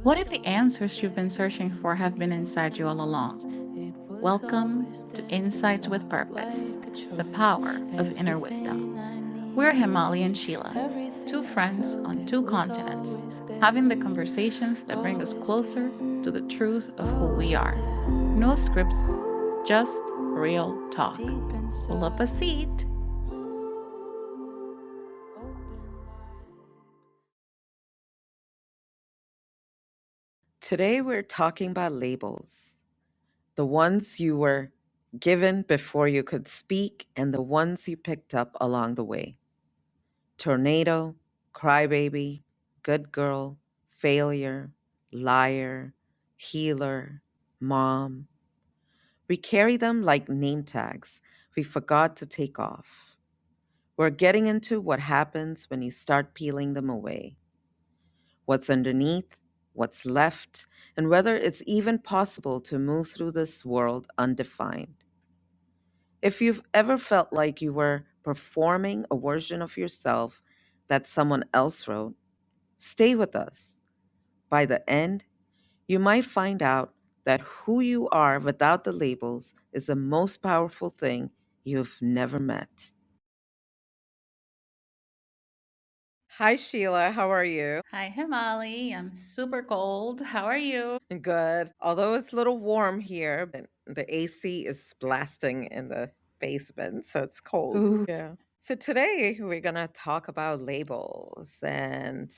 What if the answers you've been searching for have been inside you all along? Welcome to Insights with Purpose, the power of inner wisdom. We're Hemali and Sheila, two friends on two continents, having the conversations that bring us closer to the truth of who we are. No scripts, just real talk. Pull up a seat. Today, we're talking about labels, the ones you were given before you could speak, and the ones you picked up along the way. Tornado, crybaby, good girl, failure, liar, healer, mom. We carry them like name tags we forgot to take off. We're getting into what happens when you start peeling them away, what's underneath, what's left, and whether it's even possible to move through this world undefined. If you've ever felt like you were performing a version of yourself that someone else wrote, stay with us. By the end, you might find out that who you are without the labels is the most powerful thing you've never met. Hi, Sheila. How are you? Hi, Hemali. I'm super cold. How are you? Good. Although it's a little warm here, but the AC is blasting in the basement, so it's cold. Ooh. Yeah. So today we're going to talk about labels. And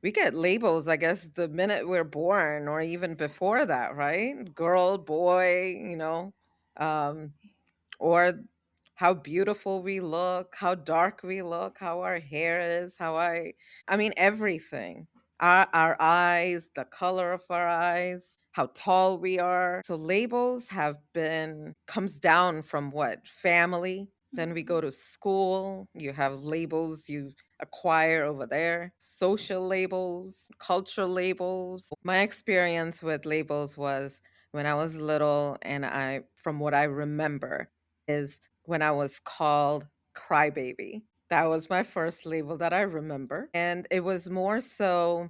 we get labels, I guess, the minute we're born or even before that, right? Girl, boy, um, or how beautiful we look, how dark we look, how our hair is, I mean, everything. Our eyes, the color of our eyes, how tall we are. So labels have been, comes down from what? Family. Then we go to school. You have labels you acquire over there, social labels, cultural labels. My experience with labels was when I was little, and from what I remember, is when I was called crybaby. That was my first label that I remember. And it was more so,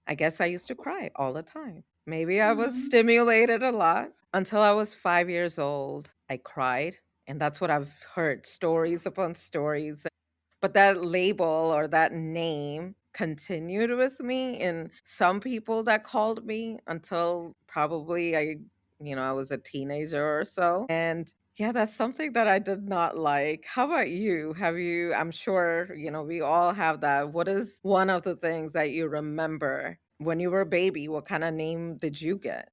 I guess I used to cry all the time. Maybe I was Hmm. stimulated a lot. Until I was 5 years old, I cried. And that's what I've heard, stories upon stories. But that label or that name continued with me and some people that called me until probably I was a teenager or so. And yeah, that's something that I did not like. How about you? I'm sure, we all have that. What is one of the things that you remember when you were a baby? What kind of name did you get?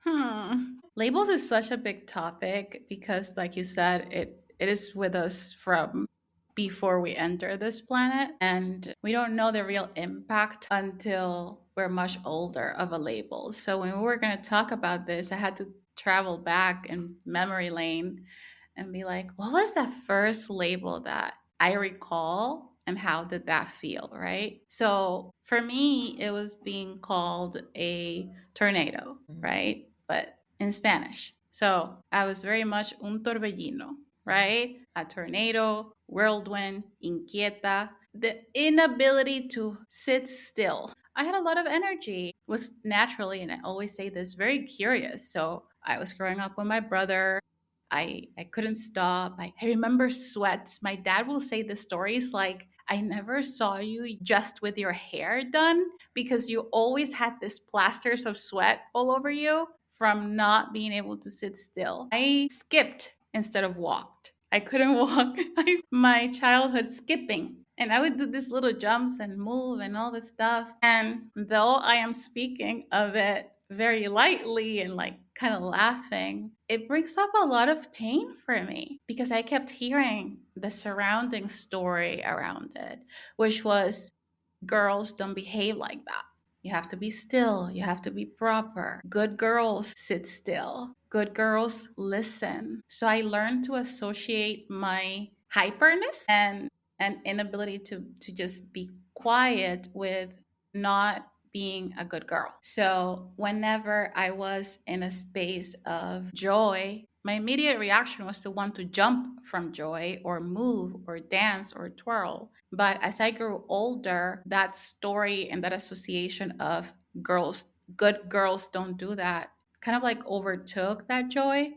Labels is such a big topic because, like you said, it is with us from before we enter this planet, and we don't know the real impact until we're much older of a label. So when we were going to talk about this, I had to travel back in memory lane and be like, what was the first label that I recall and how did that feel, right? So for me, it was being called a tornado, right? But in Spanish. So I was very much un torbellino, right? A tornado, whirlwind, inquieta, the inability to sit still. I had a lot of energy, was naturally, and I always say this, very curious. So I was growing up with my brother. I couldn't stop. I remember sweats. My dad will say the stories like, I never saw you just with your hair done because you always had this plasters of sweat all over you from not being able to sit still. I skipped instead of walked. I couldn't walk. My childhood skipping. And I would do these little jumps and move and all this stuff. And though I am speaking of it very lightly and like kind of laughing, it brings up a lot of pain for me because I kept hearing the surrounding story around it, which was girls don't behave like that. You have to be still. You have to be proper. Good girls sit still. Good girls listen. So I learned to associate my hyperness and an inability to just be quiet with not being a good girl. So whenever I was in a space of joy, my immediate reaction was to want to jump from joy or move or dance or twirl. But as I grew older, that story and that association of girls, good girls don't do that, kind of like overtook that joy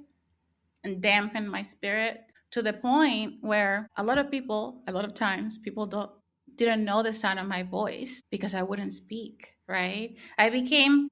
and dampened my spirit to the point where a lot of people, a lot of times, people don't didn't know the sound of my voice because I wouldn't speak, right? I became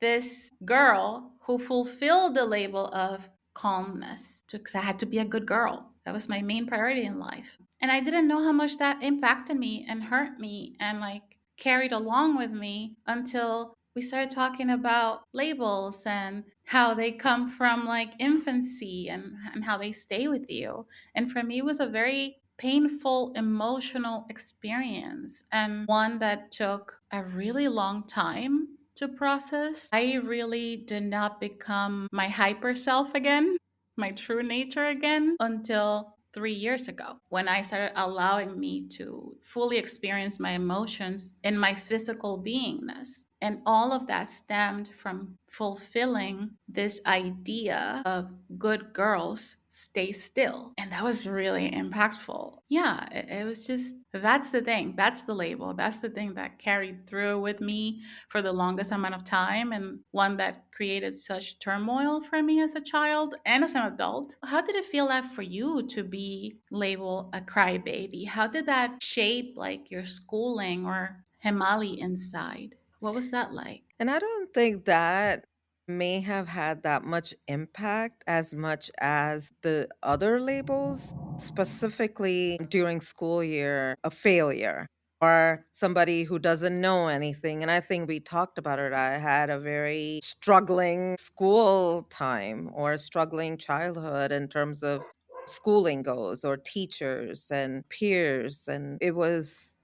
this girl who fulfilled the label of calmness because I had to be a good girl. That was my main priority in life. And I didn't know how much that impacted me and hurt me and like carried along with me until we started talking about labels and how they come from like infancy and how they stay with you. And for me, it was a very painful emotional experience and one that took a really long time to process. I really did not become my hyper self again, my true nature again, until 3 years ago when I started allowing me to fully experience my emotions in my physical beingness. And all of that stemmed from fulfilling this idea of good girls stay still. And that was really impactful. Yeah, it was just that's the thing. That's the label. That's the thing that carried through with me for the longest amount of time and one that created such turmoil for me as a child and as an adult. How did it feel like for you to be labeled a crybaby? How did that shape like your schooling or Hemali inside? What was that like? And I don't think that may have had that much impact as much as the other labels, specifically during school year, a failure or somebody who doesn't know anything. And I think we talked about it. I had a very struggling school time or struggling childhood in terms of schooling goes or teachers and peers. And it was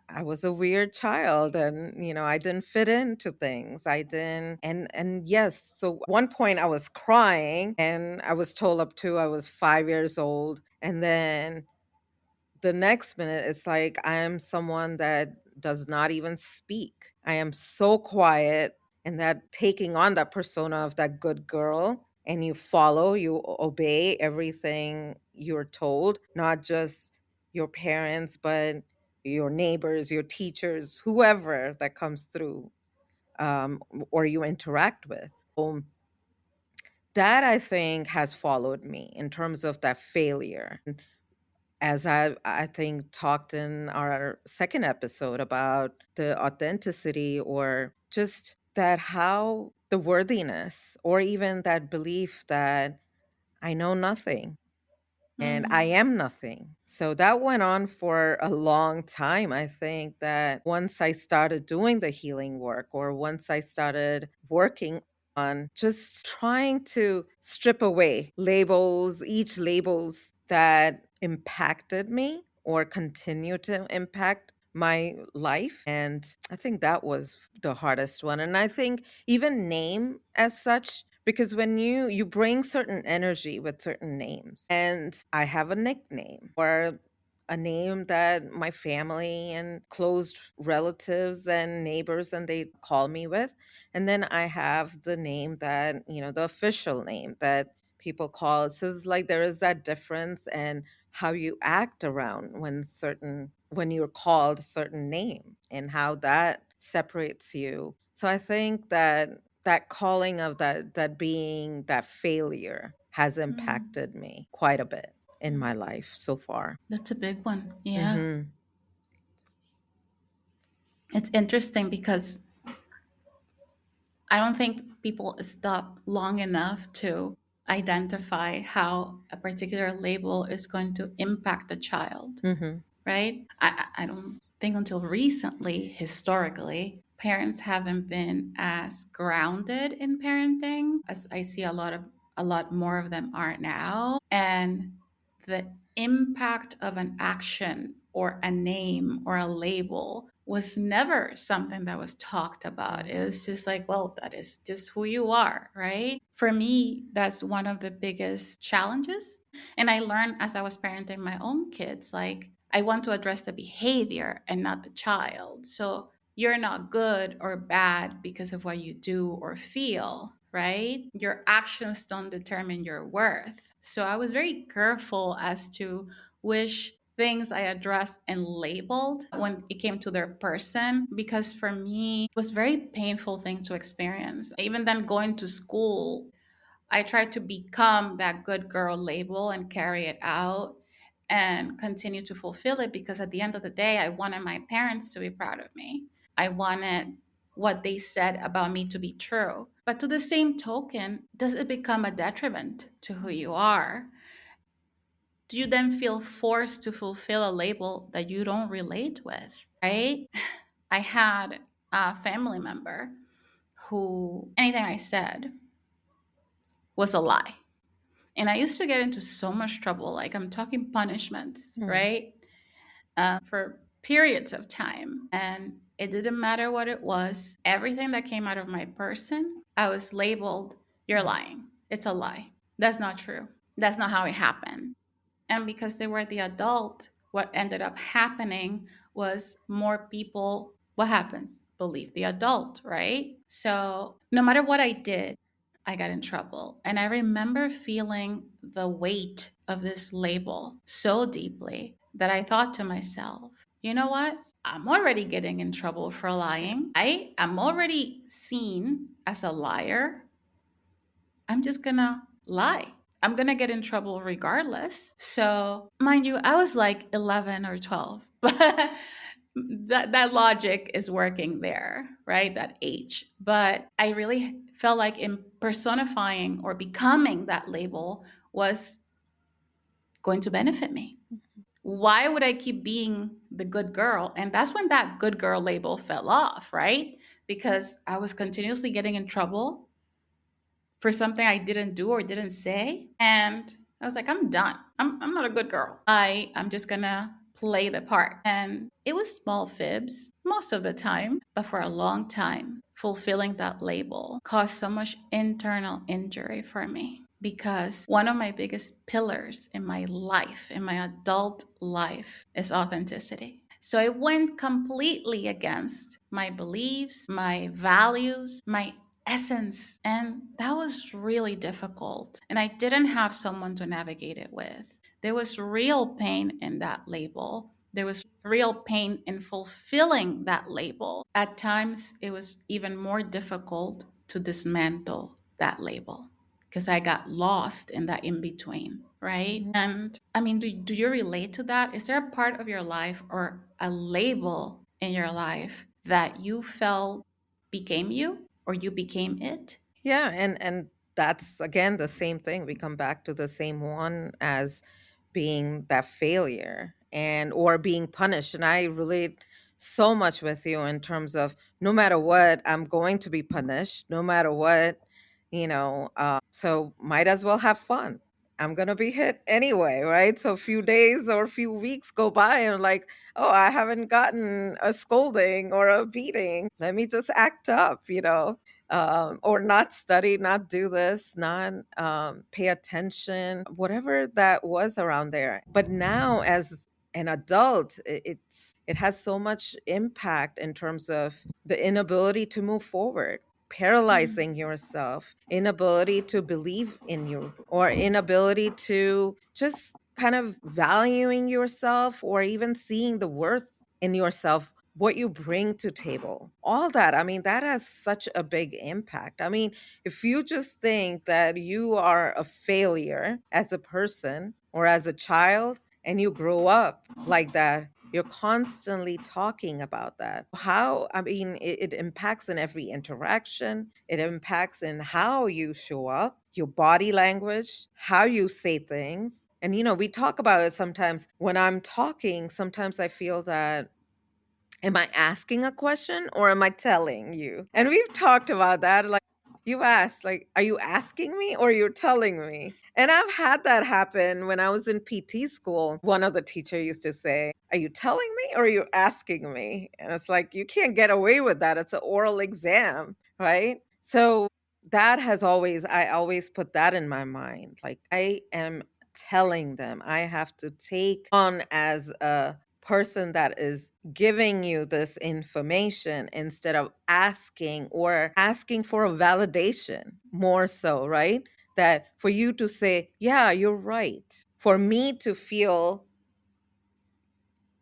I was a weird child and I didn't fit into things. I didn't and yes, so one point I was crying and I was told up to I was 5 years old and then the next minute it's like I am someone that does not even speak. I am so quiet and that taking on that persona of that good girl and you follow, you obey everything you're told, not just your parents, but your neighbors, your teachers, whoever that comes through or you interact with. That I think has followed me in terms of that failure as I think talked in our second episode about the authenticity or just that how the worthiness or even that belief that I know nothing and I Mm, am nothing. So that went on for a long time. I think that once I started doing the healing work or once I started working on just trying to strip away labels, each labels that impacted me or continue to impact my life. And I think that was the hardest one. And I think even name as such, because when you bring certain energy with certain names, and I have a nickname or a name that my family and close relatives and neighbors and they call me with, and then I have the name that the official name that people call. So it's like there is that difference and how you act around when you're called a certain name and how that separates you. So I think that that calling of that being that failure has mm, impacted me quite a bit in mm. my life so far. That's a big one. Yeah. Mhm. It's interesting because I don't think people stop long enough to identify how a particular label is going to impact a child, Mhm. right? I don't think until recently, historically, parents haven't been as grounded in parenting as I see a lot more of them are now. And the impact of an action or a name or a label was never something that was talked about. It was just like, well, that is just who you are, right? For me, that's one of the biggest challenges. And I learned as I was parenting my own kids, like, I want to address the behavior and not the child. So you're not good or bad because of what you do or feel, right? Your actions don't determine your worth. So I was very careful as to which things I addressed and labeled when it came to their person, because for me it was a very painful thing to experience. Even then, going to school, I tried to become that good girl label and carry it out and continue to fulfill it, because at the end of the day, I wanted my parents to be proud of me. I wanted what they said about me to be true. But to the same token, does it become a detriment to who you are? Do you then feel forced to fulfill a label that you don't relate with, right? I had a family member who anything I said was a lie. And I used to get into so much trouble. Like, I'm talking punishments, Mm. right? For periods of time. And it didn't matter what it was. Everything that came out of my person, I was labeled, you're lying. It's a lie. That's not true. That's not how it happened. And because they were the adult, what ended up happening was more people, what happens? Believe the adult, right? So no matter what I did, I got in trouble. And I remember feeling the weight of this label so deeply that I thought to myself, you know what? I'm already getting in trouble for lying. I am already seen as a liar. I'm just gonna lie. I'm gonna get in trouble regardless. So, mind you, I was like 11 or 12, but that logic is working there, right? That age. But I really felt like in personifying or becoming that label was going to benefit me. Why would I keep being the good girl? And that's when that good girl label fell off, right? Because I was continuously getting in trouble for something I didn't do or didn't say. And I was like, I'm done. I'm not a good girl. I'm just gonna play the part. And it was small fibs most of the time, but for a long time, fulfilling that label caused so much internal injury for me, because one of my biggest pillars in my life, in my adult life, is authenticity. So I went completely against my beliefs, my values, my essence. And that was really difficult. And I didn't have someone to navigate it with. There was real pain in that label. There was real pain in fulfilling that label. At times, it was even more difficult to dismantle that label because I got lost in that in between, right? Mhm. And I mean, do you relate to that? Is there a part of your life or a label in your life that you felt became you or you became it? Yeah, and that's again the same thing. We come back to the same one as being that failure and or being punished. And I relate so much with you in terms of no matter what, I'm going to be punished, no matter what, you know. So might as well have fun. I'm gonna be hit anyway, right? So a few days or a few weeks go by and like, oh, I haven't gotten a scolding or a beating. Let me just act up. Or not study, not do this, not pay attention, whatever that was around there. But now, as an adult, it has so much impact in terms of the inability to move forward, paralyzing Mm. yourself, inability to believe in you, or inability to just kind of valuing yourself or even seeing the worth in yourself, what you bring to table, all that. I mean, that has such a big impact. I mean, if you just think that you are a failure as a person or as a child and you grow up like that, you're constantly talking about that. How, I mean, it impacts in every interaction, it impacts in how you show up, your body language, how you say things. And, we talk about it sometimes. When I'm talking, sometimes I feel that, am I asking a question or am I telling you? And we've talked about that. Like, you asked, like, are you asking me or you're telling me? And I've had that happen when I was in PT school. One of the teacher used to say, are you telling me or are you asking me? And it's like, you can't get away with that. It's an oral exam, right? So that has always, I always put that in my mind. Like, I am telling them, I have to take on as a person that is giving you this information instead of asking for a validation, more so, right? That for you to say, yeah, you're right. For me to feel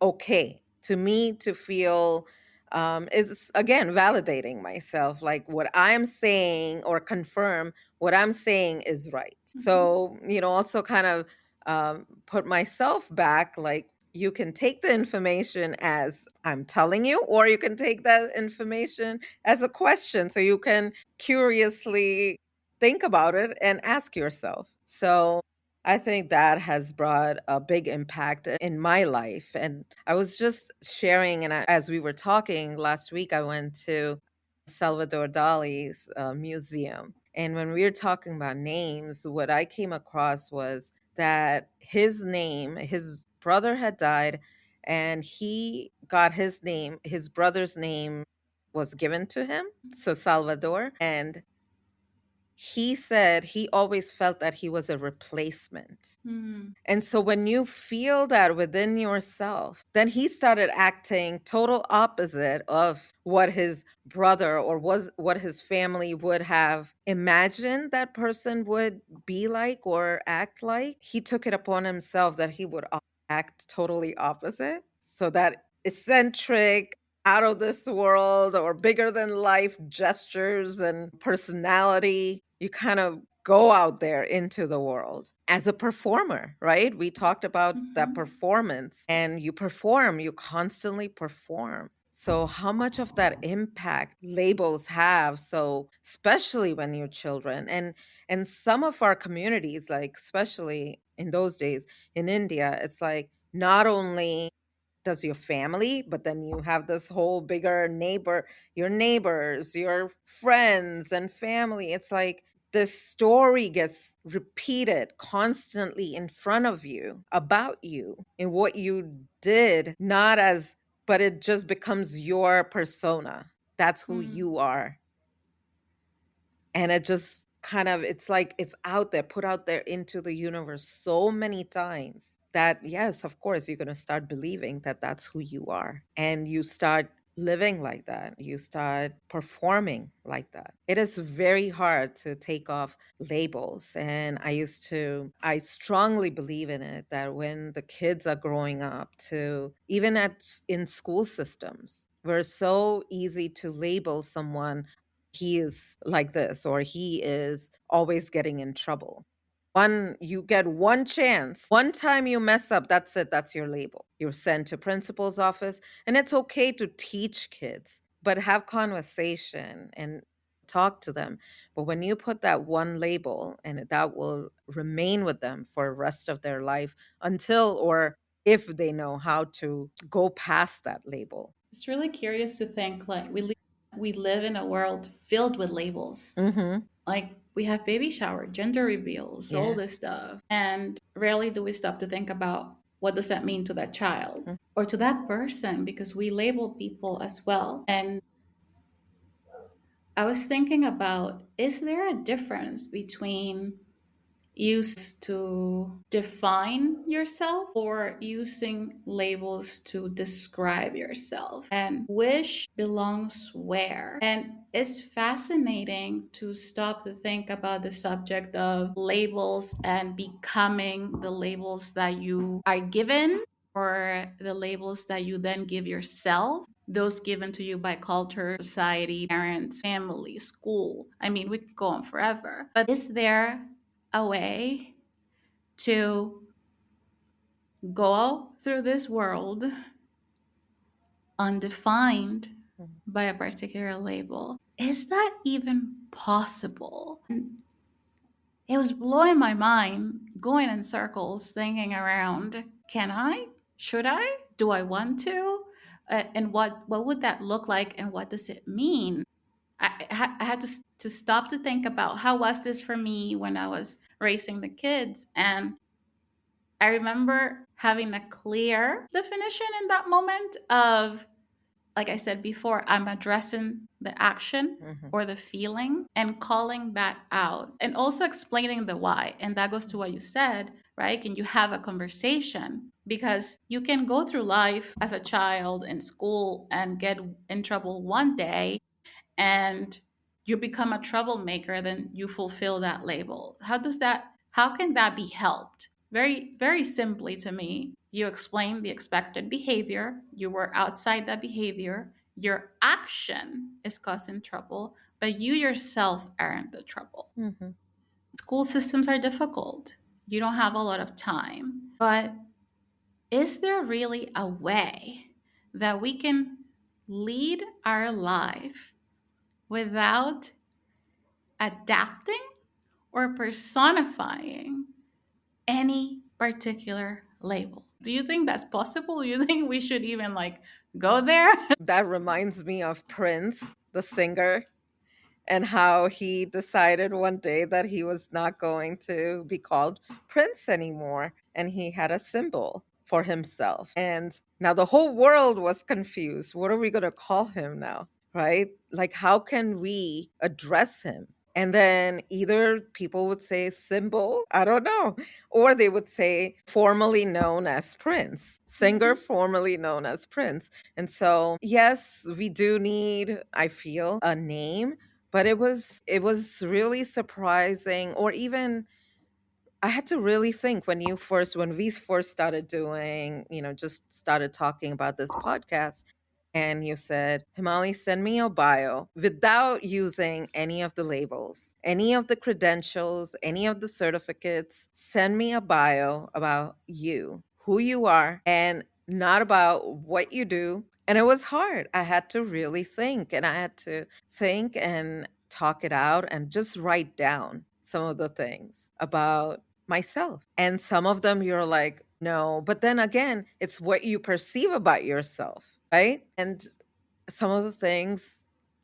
okay to me to feel, it's again validating myself, like what I'm saying, or confirm what I'm saying is right. Mhm. So, also kind of put myself back, like, you can take the information as I'm telling you, or you can take that information as a question, so you can curiously think about it and ask yourself. So I think that has brought a big impact in my life. And I was just sharing, and as we were talking last week, I went to Salvador Dali's museum. And when we were talking about names, what I came across was that his name, his brother had died, and he got his name, his brother's name was given to him. So Salvador. And he said he always felt that he was a replacement. Mm. And so when you feel that within yourself, then he started acting total opposite of what his brother, or was what his family would have imagined that person would be like or act like. He took it upon himself that he would act totally opposite. So that eccentric, out of this world, or bigger than life gestures and personality, you kind of go out there into the world as a performer, right? We talked about that Mhm. performance, and you perform, you constantly perform. So, how much of that impact labels have? So, especially when you're children, and some of our communities, like especially in those days in India, it's like not only does your family, but then you have this whole bigger your neighbors, your friends and family. It's like this story gets repeated constantly in front of you about you and what you did, not as, but it just becomes your persona. That's who Mm. you are. And it just kind of, it's like it's out there, put out there into the universe so many times that, yes, of course, you're going to start believing that that's who you are, and you start living like that, you start performing like that. It is very hard to take off labels, and I strongly believe in it, that when the kids are growing up, to even in school systems, we're so easy to label someone, he is like this, or he is always getting in trouble. You get one chance, one time you mess up, that's it, that's your label. You're sent to principal's office, and it's okay to teach kids, but have conversation and talk to them. But when you put that one label, and that will remain with them for the rest of their life, until, or if they know how to go past that label. It's really curious to think like we live in a world filled with labels. Mhm. Like we have baby shower, gender reveals, all Yeah. this stuff. And rarely do we stop to think about what does that mean to that child or to that person, because we label people as well. And I was thinking about, is there a difference between used to define yourself or using labels to describe yourself, and which belongs where? And it's fascinating to stop to think about the subject of labels and becoming the labels that you are given, or the labels that you then give yourself, those given to you by culture, society, parents, family, school. I mean, we could go on forever. But is there a way to go through this world undefined Mhm. by a particular label? Is that even possible? And it was blowing my mind, going in circles, thinking around, can I? Should I? Do I want to? And what would that look like? And what does it mean? I had to stop to think about how was this for me when I was raising the kids. And I remember having a clear definition in that moment of, like I said before, I'm addressing the action Mhm. or the feeling and calling that out, and also explaining the why. And that goes to what you said, right? Can you have a conversation? Because you can go through life as a child in school and get in trouble one day, and you become a troublemaker, then you fulfill that label. How can that be helped? Very, very simply to me, You explain the expected behavior, you were outside that behavior, your action is causing trouble, but you yourself aren't the trouble. Mm-hmm. School systems are difficult. You don't have a lot of time. But is there really a way that we can lead our life without adapting or personifying any particular label? Do you think that's possible? Do you think we should even like go there? That reminds me of Prince, the singer, and how he decided one day that he was not going to be called Prince anymore. And he had a symbol for himself. And now the whole world was confused. What are we going to call him now? Right? Like, how can we address him? And then either people would say symbol, I don't know, or they would say formerly known as Prince, singer Mhm. formerly known as Prince. And so, yes, we do need, I feel, a name, but it was really surprising, or even I had to really think when we first started doing, just started talking about this podcast, and you said, Himali, send me your bio without using any of the labels, any of the credentials, any of the certificates. Send me a bio about you, who you are, and not about what you do. And it was hard. I had to really think, and I had to think and talk it out and just write down some of the things about myself. And some of them you're like, no. But then again, it's what you perceive about yourself, right? And some of the things,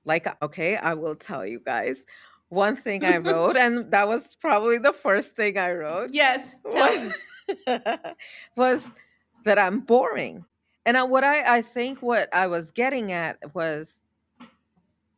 like, okay, I will tell you guys. One thing I wrote, and that was probably the first thing I wrote, Yes, tell was us. was that I'm boring. And I think what I was getting at was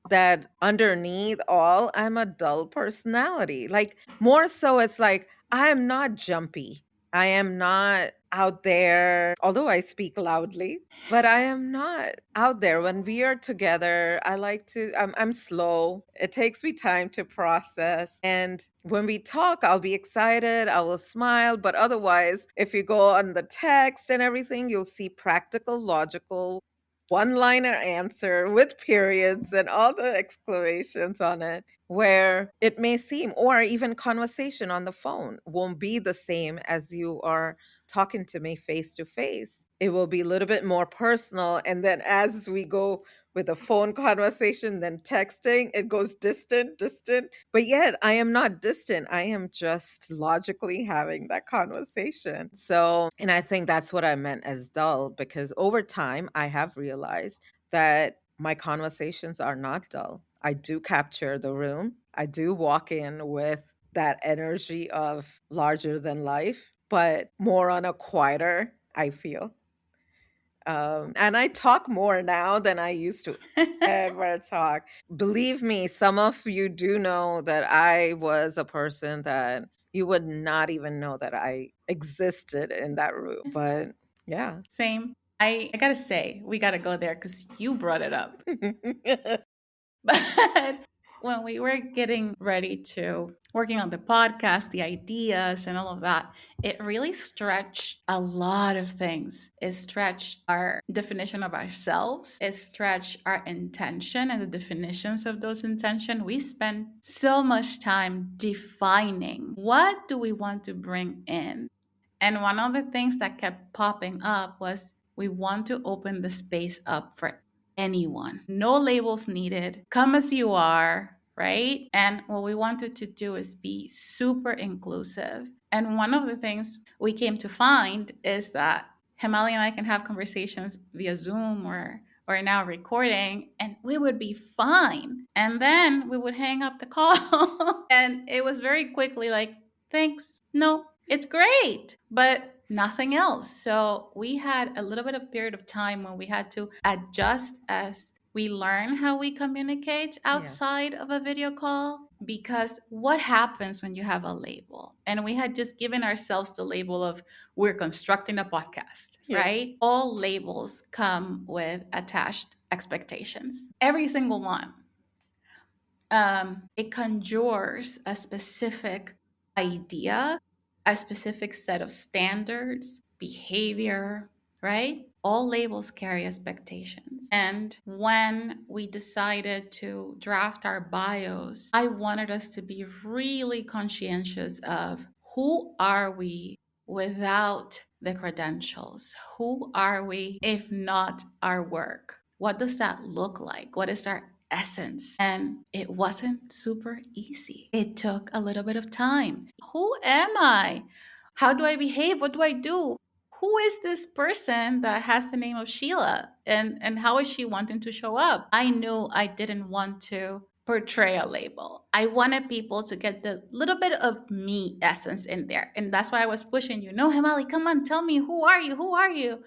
that underneath all, I'm a dull personality. Like, more so, it's like, I am not jumpy. I am not out there, although I speak loudly, but I am not out there. When we are together, I'm slow. It takes me time to process. And when we talk, I'll be excited, I will smile. But otherwise, if you go on the text and everything, you'll see practical, logical, one liner answer with periods and all the exclamations on it, where it may seem, or even conversation on the phone won't be the same as you are talking to me face to face. It will be a little bit more personal. And then as we go with a phone conversation, then texting, it goes distant, distant. But yet I am not distant. I am just logically having that conversation. So, and I think that's what I meant as dull, because over time I have realized that my conversations are not dull. I do capture the room. I do walk in with that energy of larger than life, but more on a quieter, I feel. And I talk more now than I used to ever talk. Believe me, some of you do know that I was a person that you would not even know that I existed in that room. But yeah. Same. I gotta say, we gotta go there because you brought it up. But when we were getting ready to working on the podcast, the ideas and all of that, it really stretched a lot of things. It stretched our definition of ourselves. It stretched our intention and the definitions of those intention. We spent so much time defining what do we want to bring in. And one of the things that kept popping up was we want to open the space up for anyone. No labels needed. Come as you are, right? And what we wanted to do is be super inclusive. And one of the things we came to find is that Hemali and I can have conversations via Zoom or now recording, and we would be fine. And then we would hang up the call. And it was very quickly like, thanks. No, it's great, but nothing else. So we had a little bit of period of time when we had to adjust as we learn how we communicate Yes. outside of a video call. Because what happens when you have a label? And we had just given ourselves the label of we're constructing a podcast, Yes. right? All labels come with attached expectations, every single one. It conjures a specific idea, a specific set of standards, behavior, right? All labels carry expectations. And when we decided to draft our bios, I wanted us to be really conscientious of who are we without the credentials? Who are we if not our work? What does that look like? What is our essence? And it wasn't super easy. It took a little bit of time. Who am I? How do I behave? What do I do? Who is this person that has the name of Sheila? And how is she wanting to show up? I knew I didn't want to portray a label. I wanted people to get the little bit of me essence in there. And that's why I was pushing you. No, Hemali, come on, tell me, who are you? Who are you?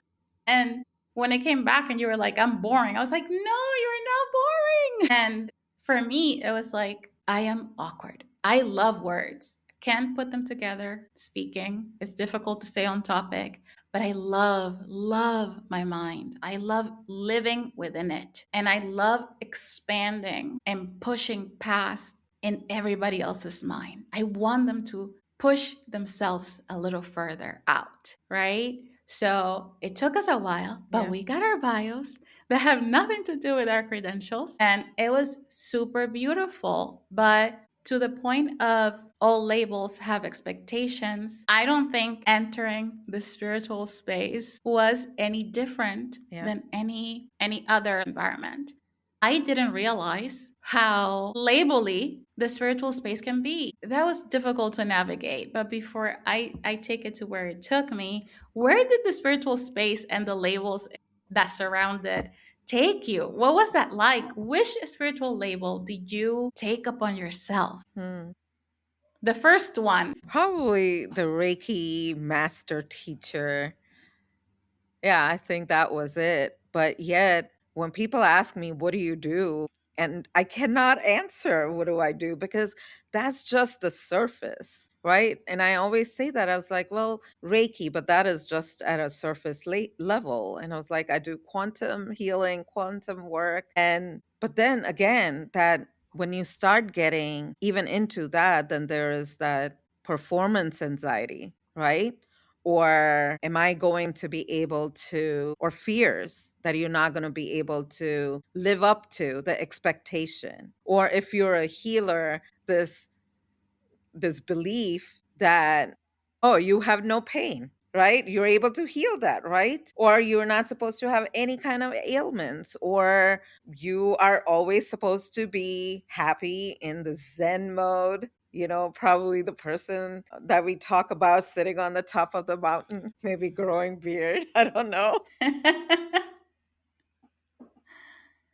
And when it came back and you were like, I'm boring, I was like, no, you're not boring. And for me, it was like, I am awkward. I love words. Can't put them together. Speaking is difficult to stay on topic, but I love my mind. I love living within it. And I love expanding and pushing past in everybody else's mind. I want them to push themselves a little further out, right? So it took us a while, but Yeah. we got our bios that have nothing to do with our credentials. And it was super beautiful. But to the point of all labels have expectations, I don't think entering the spiritual space was any different Yeah. than any other environment. I didn't realize how labely the spiritual space can be. That was difficult to navigate. But before I take it to where it took me, where did the spiritual space and the labels that surround it take you? What was that like? Which spiritual label did you take upon yourself? Hmm. The first one. Probably the Reiki master teacher. Yeah, I think that was it. But yet, when people ask me, what do you do? And I cannot answer, what do I do? Because that's just the surface, right? And I always say that. I was like, well, Reiki, but that is just at a surface level. And I was like, I do quantum healing, quantum work. But then again, that when you start getting even into that, then there is that performance anxiety, right? Or am I going to be able to, or fears that you're not going to be able to live up to the expectation? Or if you're a healer, this belief that, oh, you have no pain, right? You're able to heal that, right? Or you're not supposed to have any kind of ailments, or you are always supposed to be happy in the Zen mode. Probably the person that we talk about sitting on the top of the mountain, maybe growing beard. I don't know.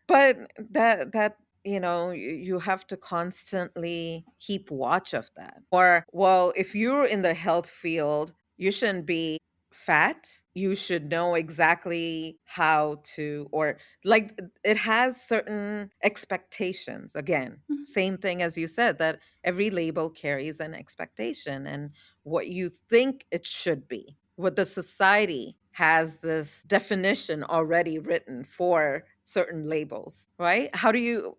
But that you have to constantly keep watch of that. Or, well, if you're in the health field, you shouldn't be fat. You should know exactly how to, or like, it has certain expectations. Again, same thing as you said, that every label carries an expectation and what you think it should be, what the society has this definition already written for certain labels, right?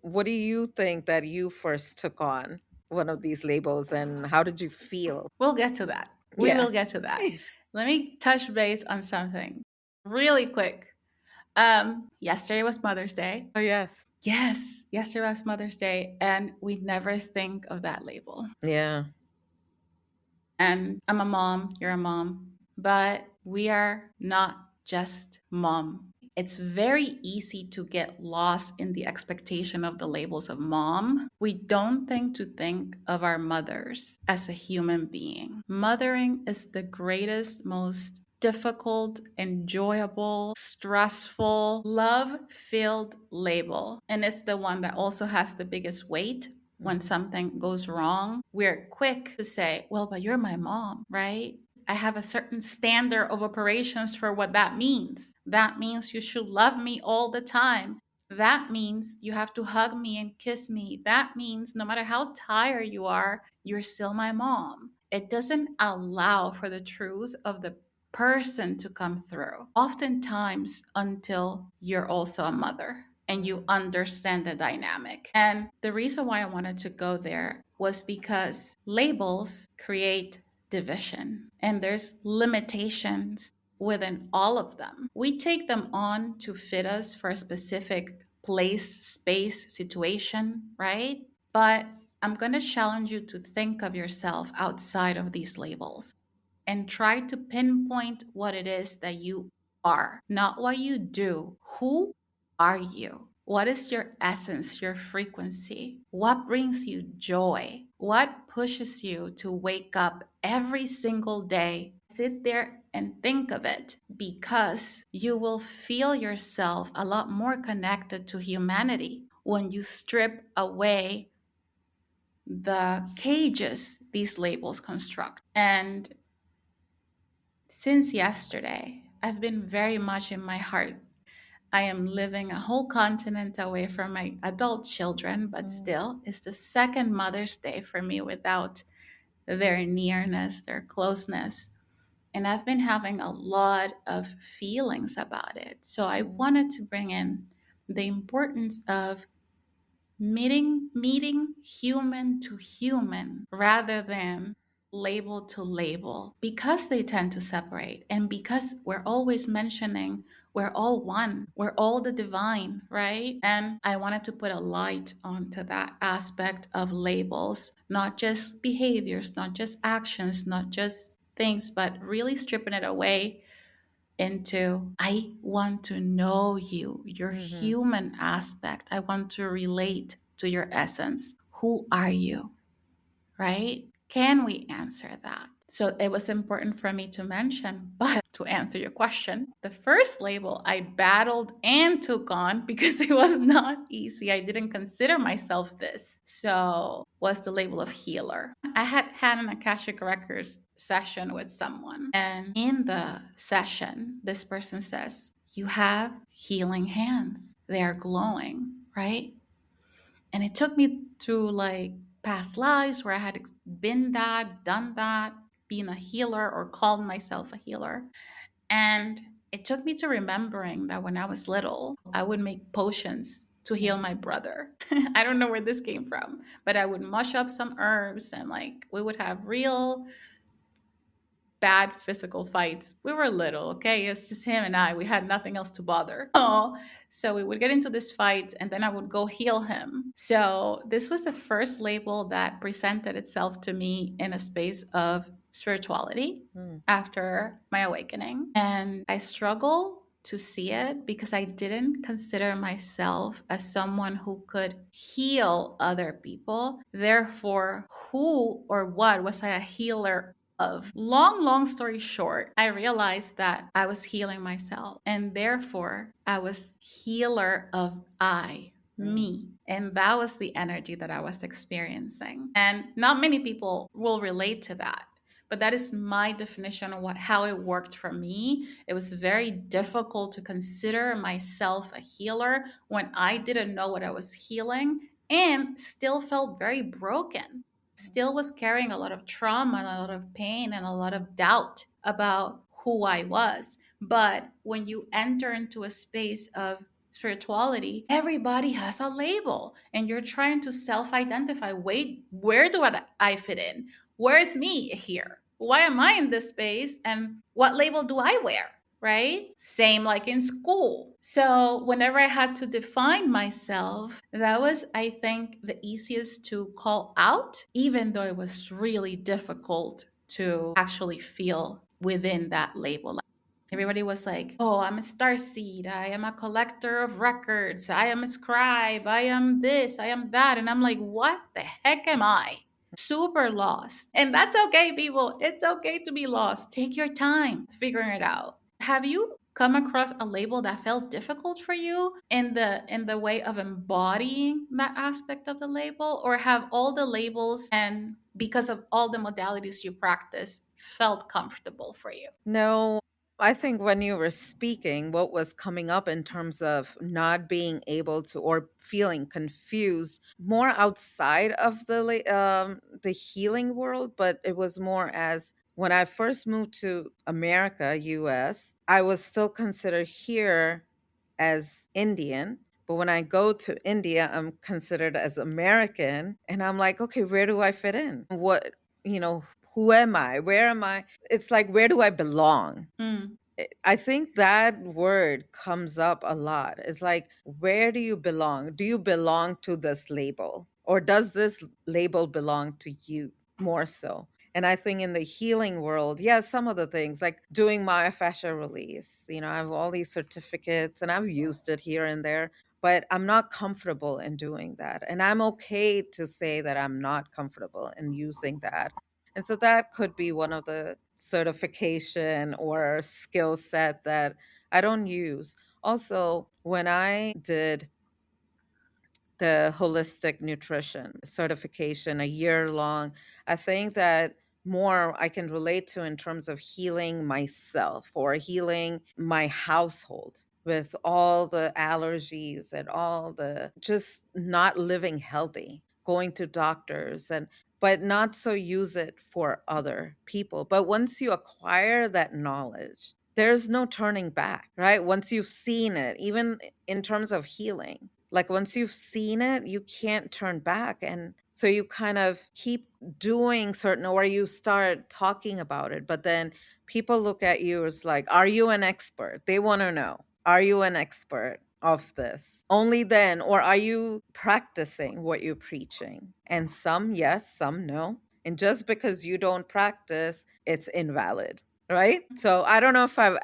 What do you think that you first took on one of these labels, and how did you feel? We'll get to that. We Yeah. will get to that. Let me touch base on something really quick. Yesterday was Mother's Day. Oh, yes. Yes, yesterday was Mother's Day, and we never think of that label. Yeah. And I'm a mom, you're a mom, but we are not just mom. It's very easy to get lost in the expectation of the labels of mom. We don't think of our mothers as a human being. Mothering is the greatest, most difficult, enjoyable, stressful, love filled label. And it's the one that also has the biggest weight when something goes wrong. We're quick to say, well, but you're my mom, right? I have a certain standard of operations for what that means. That means you should love me all the time. That means you have to hug me and kiss me. That means no matter how tired you are, you're still my mom. It doesn't allow for the truth of the person to come through, oftentimes until you're also a mother and you understand the dynamic. And the reason why I wanted to go there was because labels create division and there's limitations within all of them. We take them on to fit us for a specific place, space, situation, right? But I'm going to challenge you to think of yourself outside of these labels and try to pinpoint what it is that you are, not what you do. Who are you? What is your essence, your frequency? What brings you joy? What pushes you to wake up every single day? Sit there and think of it, because you will feel yourself a lot more connected to humanity when you strip away the cages these labels construct. And since yesterday, I've been very much in my heart. I am living a whole continent away from my adult children, but Mm. still, it's the second Mother's Day for me without their nearness, their closeness. And I've been having a lot of feelings about it. So I Mm. wanted to bring in the importance of meeting human to human rather than label to label, because they tend to separate, and because we're always mentioning we're all one, we're all the divine, right? And I wanted to put a light onto that aspect of labels, not just behaviors, not just actions, not just things, but really stripping it away into I want to know you, your Mhm. human aspect. I want to relate to your essence. Who are you? Right? Can we answer that? So it was important for me to mention, but to answer your question, the first label I battled and took on because it was not easy. I didn't consider myself this. So was the label of healer. I had had an Akashic Records session with someone, and in the session, this person says, "You have healing hands. They are glowing," right? And it took me through like past lives where I had been that, done that, being a healer or called myself a healer. And it took me to remembering that when I was little, I would make potions to heal Mm. my brother. I don't know where this came from, but I would mush up some herbs and like we would have real bad physical fights. We were little, okay? It's just him and I. We had nothing else to bother. Oh, so we would get into this fight and then I would go heal him. So this was the first label that presented itself to me in a space of spirituality Mm. after my awakening. And I struggle to see it because I didn't consider myself as someone who could heal other people. Therefore, who or what was I a healer of? Long story short, I realized that I was healing myself and therefore I was healer of I, Mm. me. And that was the energy that I was experiencing. And not many people will relate to that. But that is my definition of what how it worked for me. It was very difficult to consider myself a healer when I didn't know what I was healing and still felt very broken, still was carrying a lot of trauma, a lot of pain, and a lot of doubt about who I was. But when you enter into a space of spirituality, everybody has a label, and you're trying to self identify. Wait, where do I fit in? Where's me here? Why am I in this space? And what label do I wear? Right? Same like in school. So, whenever I had to define myself, that was, I think, the easiest to call out, even though it was really difficult to actually feel within that label. Like, everybody was like, oh, I'm a starseed. I am a collector of records. I am a scribe. I am this. I am that. And I'm like, what the heck am I? Super lost. And that's okay, people. It's okay to be lost. Take your time figuring it out. Have you come across a label that felt difficult for you in the way of embodying that aspect of the label, or have all the labels and because of all the modalities you practice felt comfortable for you? No, I think when you were speaking, what was coming up in terms of not being able to or feeling confused, more outside of the healing world, but it was more as when I first moved to America, US, I was still considered here as Indian. But when I go to India, I'm considered as American. And I'm like, okay, where do I fit in? What, you know, who am I? Where am I? It's like, where do I belong? Mm. I think that word comes up a lot. It's like, where do you belong? Do you belong to this label? Or does this label belong to you more so? And I think in the healing world, yeah, some of the things like doing myofascial release, I have all these certificates and I've used it here and there, but I'm not comfortable in doing that. And I'm okay to say that I'm not comfortable in using that. And so that could be one of the certification or skill set that I don't use. Also, when I did the holistic nutrition certification, a year long, I think that more I can relate to in terms of healing myself or healing my household with all the allergies and all the just not living healthy, going to doctors and but not so use it for other people. But once you acquire that knowledge, there's no turning back, right? Once you've seen it, even in terms of healing, like once you've seen it, you can't turn back. And so you kind of keep doing certain, or you start talking about it, but then people look at you as like, are you an expert? They want to know, are you an expert of this? Only then, or are you practicing what you're preaching? And some, yes, some no. And just because you don't practice, it's invalid, right? So I don't know if I've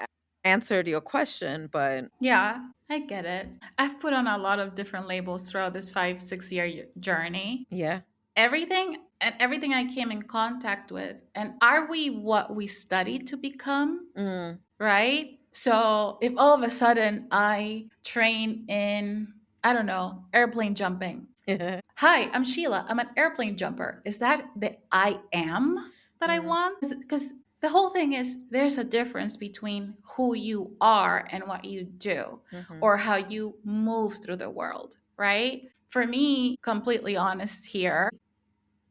answered your question, but Yeah, I get it. I've put on a lot of different labels throughout this 5, 6 year journey. yeah. Everything I came in contact with. And are we what we study to become? Mm. Right? So if all of a sudden I train in, I don't know, airplane jumping. Hi, I'm Sheila. I'm an airplane jumper. Is that the I am that I Mm. want? Because the whole thing is there's a difference between who you are and what you do Mhm. or how you move through the world, right? For me, completely honest here,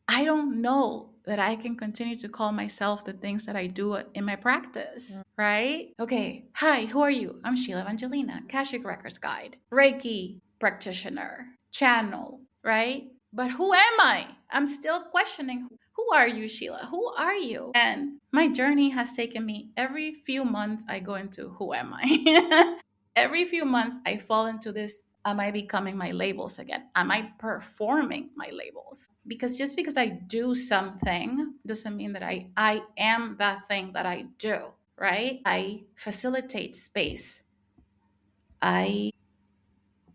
I don't know that I can continue to call myself the things that I do in my practice, right? Okay, hi, who are you? I'm Sheila Evangelina, Akashic Records Guide, Reiki practitioner, channel, right? But who am I? I'm still questioning who are you, Sheila? Who are you? And my journey has taken me every few months, I go into who am I? Every few months, I fall into this. Am I becoming my labels again? Am I performing my labels? Because just because I do something doesn't mean that I am that thing that I do, right? I facilitate space. I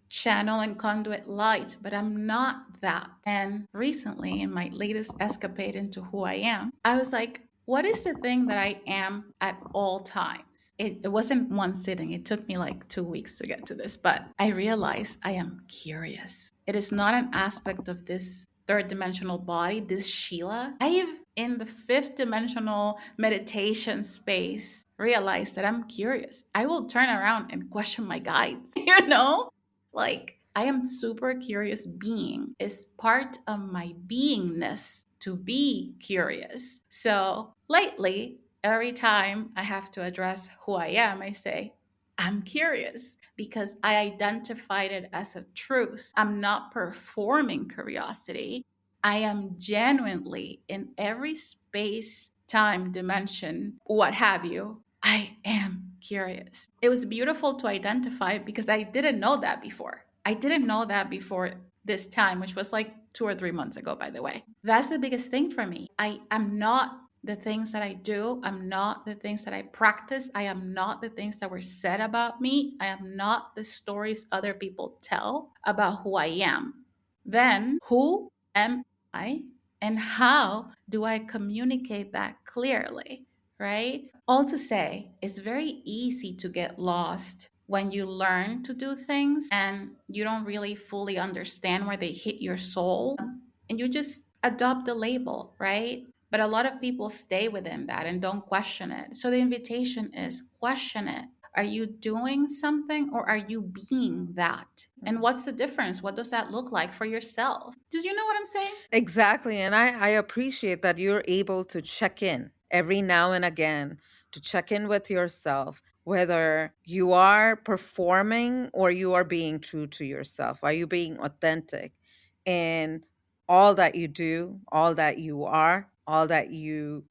channel and conduit light, but I'm not that. And recently, in my latest escapade into who I am, I was like, what is the thing that I am at all times? It wasn't one sitting. It took me like 2 weeks to get to this, but I realized I am curious. It is not an aspect of this third dimensional body, this Sheila. I have, in the fifth dimensional meditation space, realized that I'm curious. I will turn around and question my guides, like, I am super curious being is part of my beingness to be curious. So lately, every time I have to address who I am, I say, I'm curious because I identified it as a truth. I'm not performing curiosity. I am genuinely in every space, time, dimension, what have you. I am curious. It was beautiful to identify because I didn't know that before. I didn't know that before this time, which was like 2 or 3 months ago, by the way. That's the biggest thing for me. I am not the things that I do. I'm not the things that I practice. I am not the things that were said about me. I am not the stories other people tell about who I am. Then, who am I? And how do I communicate that clearly? Right? All to say, it's very easy to get lost when you learn to do things and you don't really fully understand where they hit your soul and you just adopt the label, right? But a lot of people stay within that and don't question it. So the invitation is question it. Are you doing something or are you being that? And what's the difference? What does that look like for yourself? Do you know what I'm saying? Exactly. And I appreciate that you're able to check in every now and again, to check in with yourself, whether you are performing or you are being true to yourself. Are you being authentic in all that you do, all that you are? all that you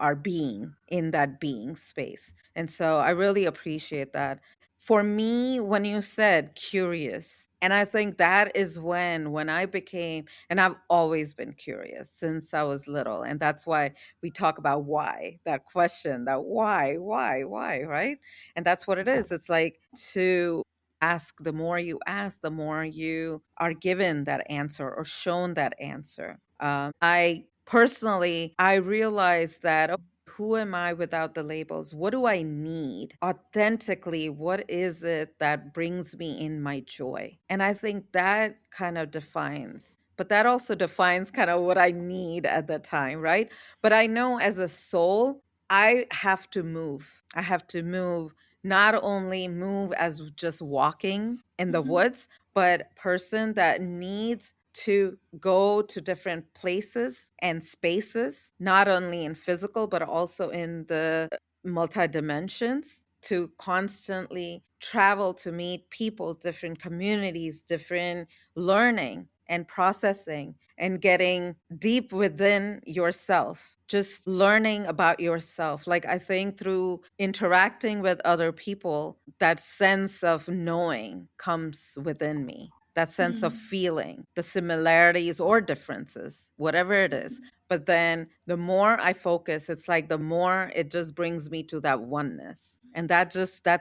are being in that being space. And so I really appreciate that. For me, when you said curious, and I think that is when I became, and I've always been curious since I was little. And that's why we talk about why, that question, that why, right? And that's what it is. It's like to ask, the more you ask, the more you are given that answer or shown that answer. I personally, I realized that, oh, who am I without the labels? What do I need authentically? What is it that brings me in my joy? And I think that kind of defines, but that also defines kind of what I need at the time, right? But I know as a soul, I have to move. I have to move, not only move as just walking in the Mhm. woods, but person that needs to go to different places and spaces, not only in physical, but also in the multi dimensions, to constantly travel to meet people, different communities, different learning and processing and getting deep within yourself, just learning about yourself. Like, I think through interacting with other people, that sense of knowing comes within me, that sense of Mhm. feeling the similarities or differences, whatever it is. But then the more I focus, it's like the more it just brings me to that oneness. And that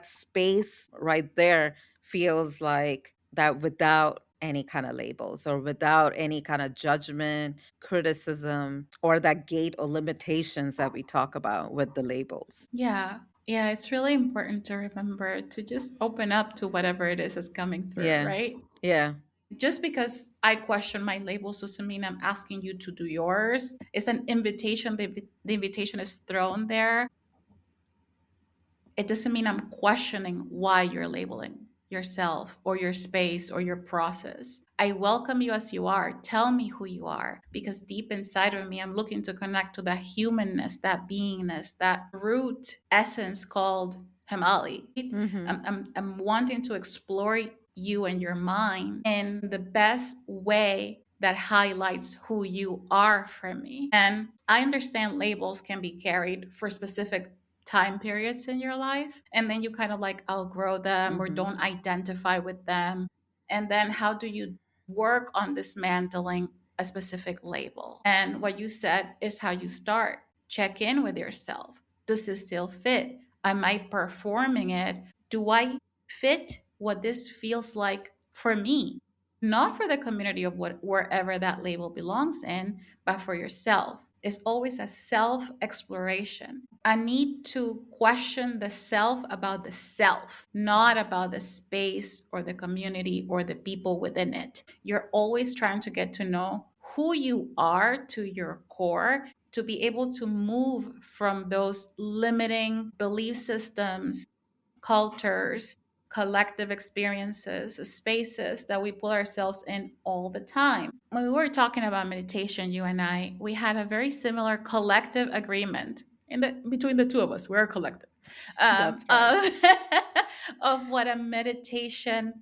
space right there feels like that, without any kind of labels or without any kind of judgment, criticism, or that gate or limitations that we talk about with the labels. Yeah. Yeah, it's really important to remember to just open up to whatever it is that's coming through, Yeah. right? Yeah. Just because I question my labels doesn't mean I'm asking you to do yours. It's an invitation. The invitation is thrown there. It doesn't mean I'm questioning why you're labeling yourself or your space or your process. I welcome you as you are. Tell me who you are, because deep inside of me, I'm looking to connect to that humanness, that beingness, that root essence called Hemali. Mm-hmm. I'm wanting to explore you and your mind in the best way that highlights who you are for me. And I understand labels can be carried for specific time periods in your life, and then you kind of like outgrow them or Mm-hmm. don't identify with them. And then how do you work on dismantling a specific label? And what you said is how you start. Check in with yourself. Does it still fit? Am I performing it? Do I fit what this feels like for me? Not for the community of what wherever that label belongs in, but for yourself. It's always a self exploration. I need to question the self about the self, not about the space or the community or the people within it. You're always trying to get to know who you are to your core, to be able to move from those limiting belief systems, cultures, collective experiences, spaces that we put ourselves in all the time. When we were talking about meditation, you and I, we had a very similar collective agreement in the between the two of us. We're a collective That's right. of, of what a meditation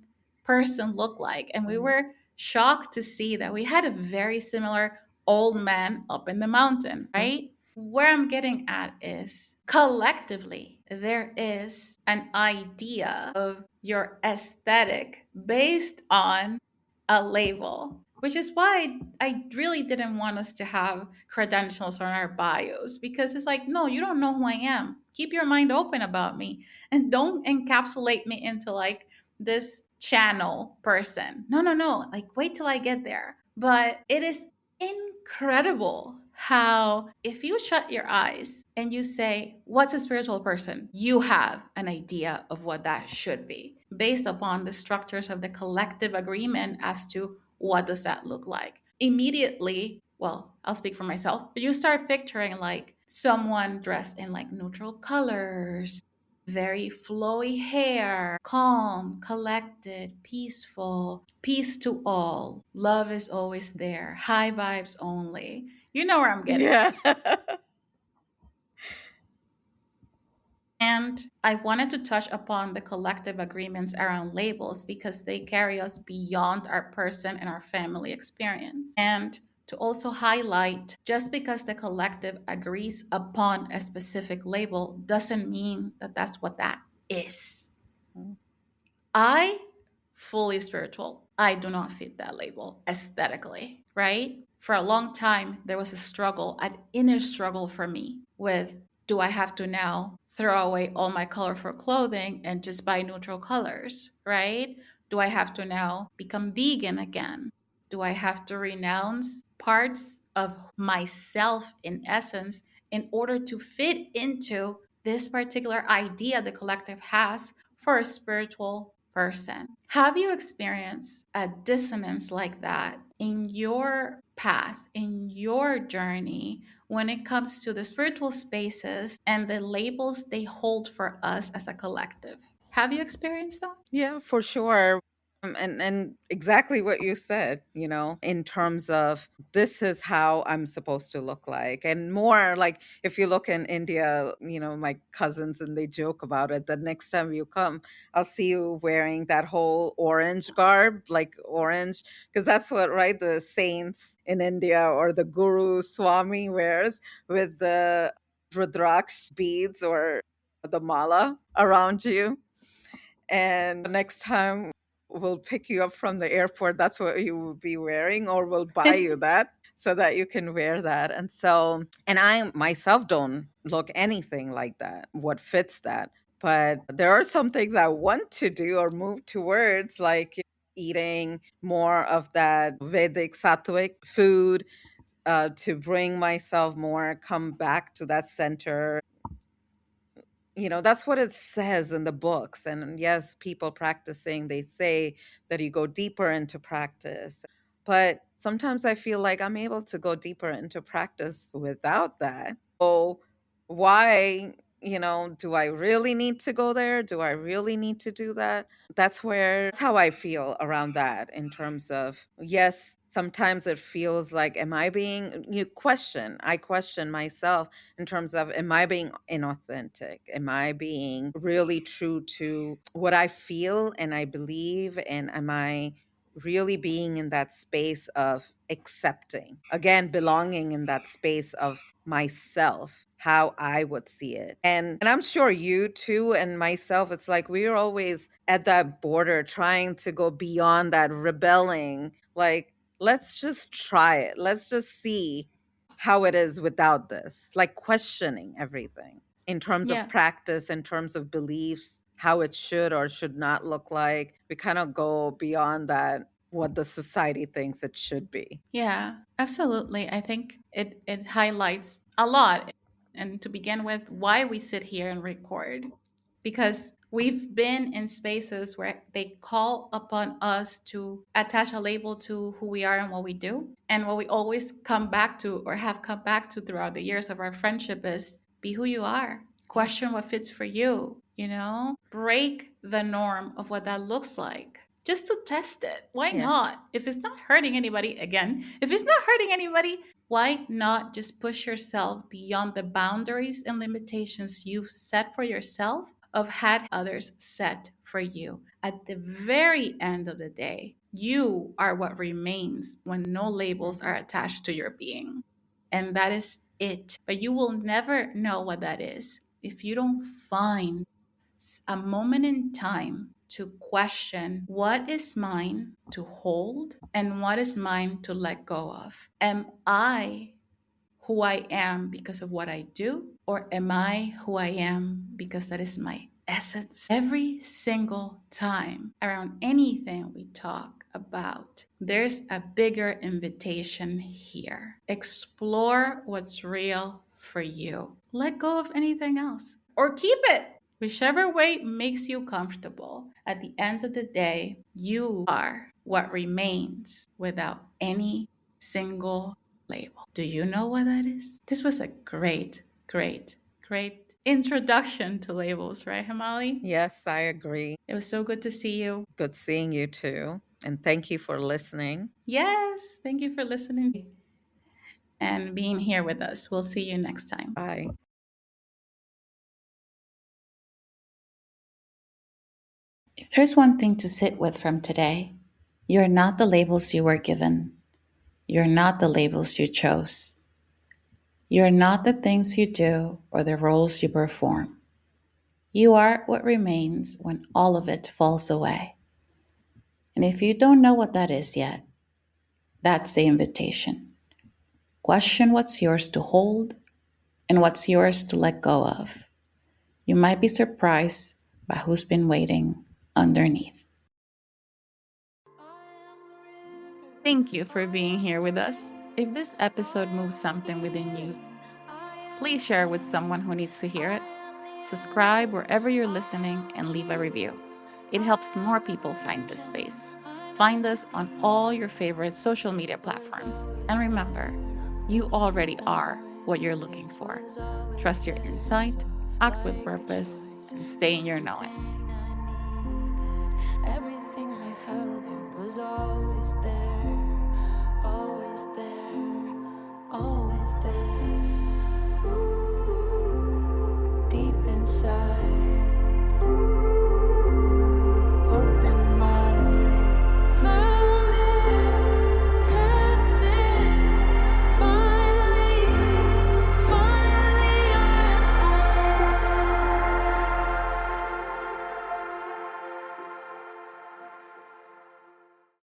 person looked like, and we were shocked to see that we had a very similar old man up in the mountain, right? Where I'm getting at is collectively, there is an idea of your aesthetic based on a label, which is why I really didn't want us to have credentials on our bios, because it's like, no, you don't know who I am. Keep your mind open about me and don't encapsulate me into like this channel person. No, no, no. Like, wait till I get there. But it is incredible how, if you shut your eyes and you say, what's a spiritual person? You have an idea of what that should be based upon the structures of the collective agreement as to what does that look like. Immediately, well, I'll speak for myself, but you start picturing like someone dressed in like neutral colors, very flowy hair, calm, collected, peaceful, peace to all, love is always there, high vibes only. You know where I'm getting at. Yeah. And I wanted to touch upon the collective agreements around labels because they carry us beyond our person and our family experience. And to also highlight just because the collective agrees upon a specific label doesn't mean that that's what that is. Mm. I fully spiritual. I do not fit that label aesthetically, right? For a long time, there was a struggle, an inner struggle for me with, do I have to now throw away all my colorful clothing and just buy neutral colors, right? Do I have to now become vegan again? Do I have to renounce parts of myself in essence in order to fit into this particular idea the collective has for a spiritual person? Have you experienced a dissonance like that in your path, in your journey, when it comes to the spiritual spaces and the labels they hold for us as a collective? Have you experienced that? Yeah, for sure. And exactly what you said, in terms of this is how I'm supposed to look like. And more like if you look in India, my cousins and they joke about it. The next time you come, I'll see you wearing that whole orange garb, like orange, because that's what, right, the saints in India or the Guru Swami wears with the Rudraksh beads or the mala around you. And the next time we'll pick you up from the airport, that's what you will be wearing, or we'll buy you that so that you can wear that. And so, and I myself don't look anything like that, what fits that. But there are some things I want to do or move towards, like eating more of that Vedic sattvic food, to bring myself more, come back to that center. That's what it says in the books. And yes, people practicing, they say that you go deeper into practice. But sometimes I feel like I'm able to go deeper into practice without that. So why, do I really need to go there? Do I really need to do that? That's how I feel around that, in terms of, yes, sometimes it feels like, am I being, I question myself in terms of, am I being inauthentic? Am I being really true to what I feel and I believe? And am I really being in that space of accepting, again, belonging in that space of myself, how I would see it? And I'm sure you too, and myself, it's like we're always at that border trying to go beyond that, rebelling, like, let's just try it, let's just see how it is without this, like questioning everything in terms of Yeah. practice, in terms of beliefs, how it should or should not look like. We kind of go beyond that, what the society thinks it should be. Yeah, absolutely. I think it highlights a lot. And to begin with, why we sit here and record. Because we've been in spaces where they call upon us to attach a label to who we are and what we do. And what we always come back to, or have come back to throughout the years of our friendship, is be who you are. Yeah. Question what fits for you, break the norm of what that looks like, just to test it. Why Yeah. not? If it's not hurting anybody, again, if it's not hurting anybody, why not just push yourself beyond the boundaries and limitations you've set for yourself of had others set for you? At the very end of the day, you are what remains when no labels Mhm. are attached to your being. And that is it. But you will never know what that is if you don't find a moment in time to question what is mine to hold and what is mine to let go of. Am I who I am because of what I do, or am I who I am because that is my essence? Every single time around anything we talk about, there's a bigger invitation here. Explore what's real for you. Let go of anything else or keep it. Whichever way makes you comfortable. At the end of the day, you are what remains without any single label. Do you know what that is? This was a great, great, great introduction to labels, right, Hemali? Yes, I agree. It was so good to see you. Good seeing you too. And thank you for listening. Yes, thank you for listening and being here with us. We'll see you next time. Bye. If there's one thing to sit with from today, you're not the labels you were given. You're not the labels you chose. You're not the things you do or the roles you perform. You are what remains when all of it falls away. And if you don't know what that is yet, that's the invitation. Question what's yours to hold and what's yours to let go of. You might be surprised by who's been waiting underneath. Thank you for being here with us. If this episode moves something within you, please share with someone who needs to hear it. Subscribe wherever you're listening and leave a review. It helps more people find this space. Find us on all your favorite social media platforms. And remember, you already are what you're looking for. Trust your insight, act with purpose, and stay in your knowing. Everything I held it was always there, always there, always there. Deep inside